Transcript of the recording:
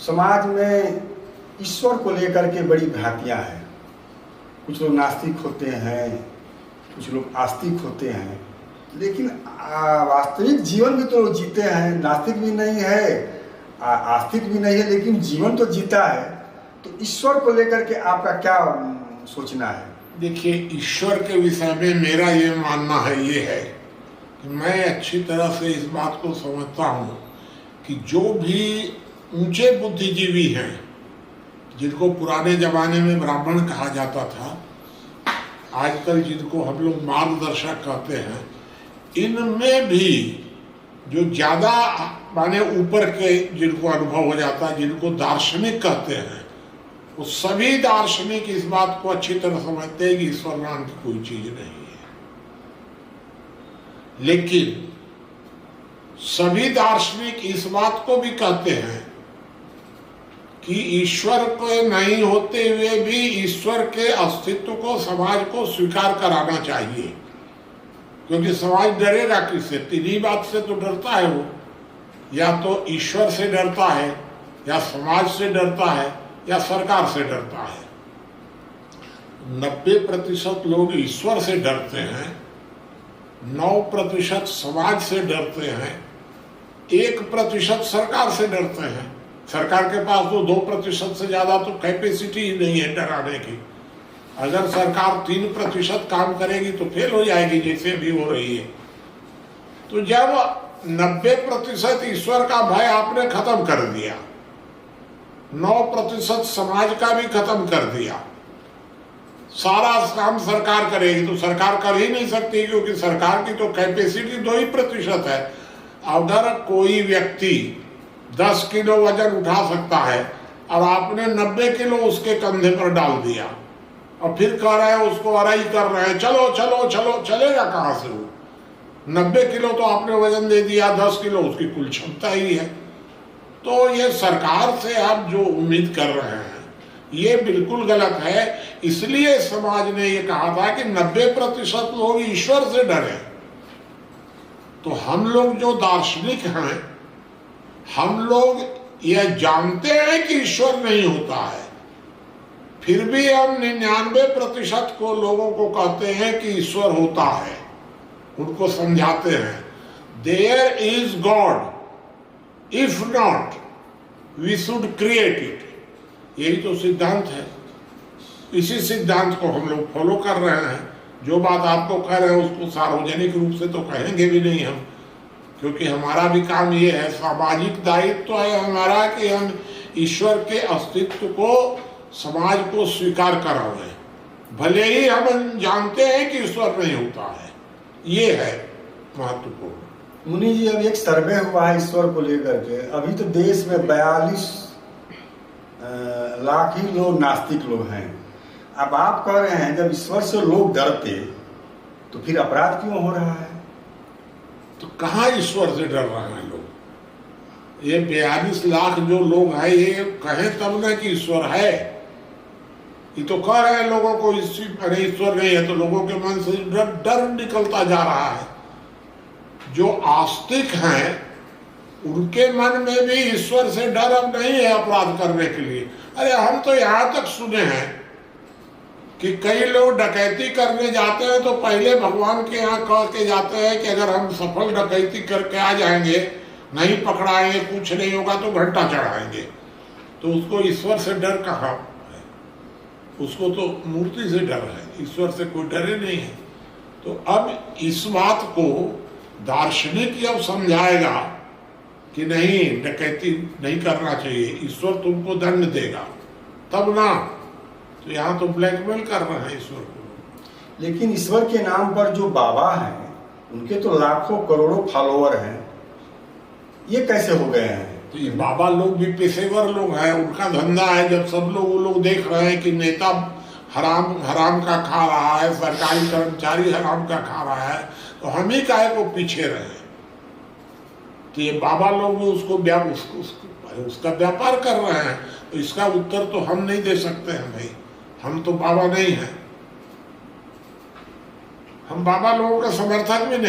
समाज में ईश्वर को लेकर के बड़ी भ्रांतियाँ हैं। कुछ लोग नास्तिक होते हैं, कुछ लोग आस्तिक होते हैं, लेकिन वास्तविक जीवन भी तो लोग जीते हैं। नास्तिक भी नहीं है, आस्तिक भी नहीं है, लेकिन जीवन तो जीता है। तो ईश्वर को लेकर के आपका क्या सोचना है? देखिए, ईश्वर के विषय में मेरा ये मानना है, ये है कि मैं अच्छी तरह से इस बात को समझता हूँ कि जो भी ऊंचे बुद्धिजीवी हैं, जिनको पुराने जमाने में ब्राह्मण कहा जाता था, आजकल जिनको हम लोग मार्गदर्शक कहते हैं, इनमें भी जो ज़्यादा माने ऊपर के जिनको अनुभव हो जाता है, जिनको दार्शनिक कहते हैं, वो सभी दार्शनिक इस बात को अच्छी तरह समझते हैं कि ईश्वर नाम की कोई चीज नहीं है। लेकिन सभी दार्शनिक इस बात को भी कहते हैं कि ईश्वर को नहीं होते हुए भी ईश्वर के अस्तित्व को समाज को स्वीकार कराना चाहिए, क्योंकि समाज डरेगा किससे? तीन बात से तो डरता है वो, या तो ईश्वर से डरता है, या समाज से डरता है, या सरकार से डरता है। 90% लोग ईश्वर से डरते हैं, 9% समाज से डरते हैं, 1% सरकार से डरते हैं। सरकार के पास तो 2% से ज्यादा तो कैपेसिटी ही नहीं है डराने की। अगर सरकार 3% काम करेगी तो फेल हो जाएगी, जैसे अभी हो रही है। तो जब 90% ईश्वर का भय आपने खत्म कर दिया, 9% समाज का भी खत्म कर दिया, सारा काम सरकार करेगी, तो सरकार कर ही नहीं सकती, क्योंकि सरकार की तो कैपेसिटी 2% है। अगर कोई व्यक्ति 10 किलो वजन उठा सकता है और आपने 90 किलो उसके कंधे पर डाल दिया और फिर कह रहे हैं उसको अराई कर रहे हैं, चलो चलो चलो, चलेगा कहाँ से वो? 90 किलो तो आपने वजन दे दिया, 10 किलो उसकी कुल क्षमता ही है। तो ये सरकार से आप जो उम्मीद कर रहे हैं, ये बिल्कुल गलत है। इसलिए समाज ने ये कहा था कि 90% लोग ईश्वर से डरे। तो हम लोग जो दार्शनिक हैं, हम लोग ये जानते हैं कि ईश्वर नहीं होता है, फिर भी हम 99% को लोगों को कहते हैं कि ईश्वर होता है। उनको समझाते हैं, there is God, if not we should create it. यही तो सिद्धांत है। इसी सिद्धांत को हम लोग फॉलो कर रहे हैं। जो बात आपको कह रहे हैं उसको सार्वजनिक रूप से तो कहेंगे भी नहीं हम, क्योंकि हमारा भी काम ये है, सामाजिक दायित्व तो है हमारा कि हम ईश्वर के अस्तित्व को समाज को स्वीकार कराएं, भले ही हम जानते हैं कि ईश्वर नहीं होता है। ये है महत्वपूर्ण। मुनि जी, अब एक सर्वे हुआ है ईश्वर को लेकर के। अभी तो देश में 42 लाख ही लोग नास्तिक लोग हैं। अब आप कह रहे हैं जब ईश्वर से लोग डरते तो फिर अपराध क्यों हो रहा है? तो कहाँ ईश्वर से डर रहे हैं लोग? ये 42 लाख जो लोग हैं, ये कहें तब ना कि ईश्वर है। ये तो कह रहे हैं लोगों को ईश्वर नहीं है, तो लोगों के मन से डर निकलता जा रहा है। जो आस्तिक हैं उनके मन में भी ईश्वर से डर अब नहीं है अपराध करने के लिए। अरे हम तो यहाँ तक सुने हैं कि कई लोग डकैती करने जाते हैं तो पहले भगवान के यहाँ कह के जाते हैं कि अगर हम सफल डकैती करके आ जाएंगे, नहीं पकड़ाएंगे, कुछ नहीं होगा तो घंटा चढ़ाएंगे। तो उसको ईश्वर से डर कहाँ है? उसको तो मूर्ति से डर है, ईश्वर से कोई डरे नहीं है। तो अब इस बात को दार्शनिक जब समझाएगा कि नहीं, डकैती नहीं करना चाहिए, ईश्वर तुमको दंड देगा, तब ना। तो यहाँ तो ब्लैकमेल कर रहे हैं ईश्वर को। लेकिन ईश्वर के नाम पर जो बाबा हैं, उनके तो लाखों करोड़ों फॉलोअर हैं, ये कैसे हो गए हैं? तो ये बाबा लोग भी पेशेवर लोग हैं, उनका धंधा है। जब सब लोग वो लोग देख रहे हैं कि नेता हराम का खा रहा है, सरकारी कर्मचारी हराम का खा रहा है, तो हम ही काहे को पीछे रहे? तो ये बाबा लोग भी उसका व्यापार कर रहे हैं। तो इसका उत्तर तो हम नहीं दे सकते हैं भाई, हम तो बाबा नहीं हैं, हम बाबा लोगों का समर्थक भी नहीं।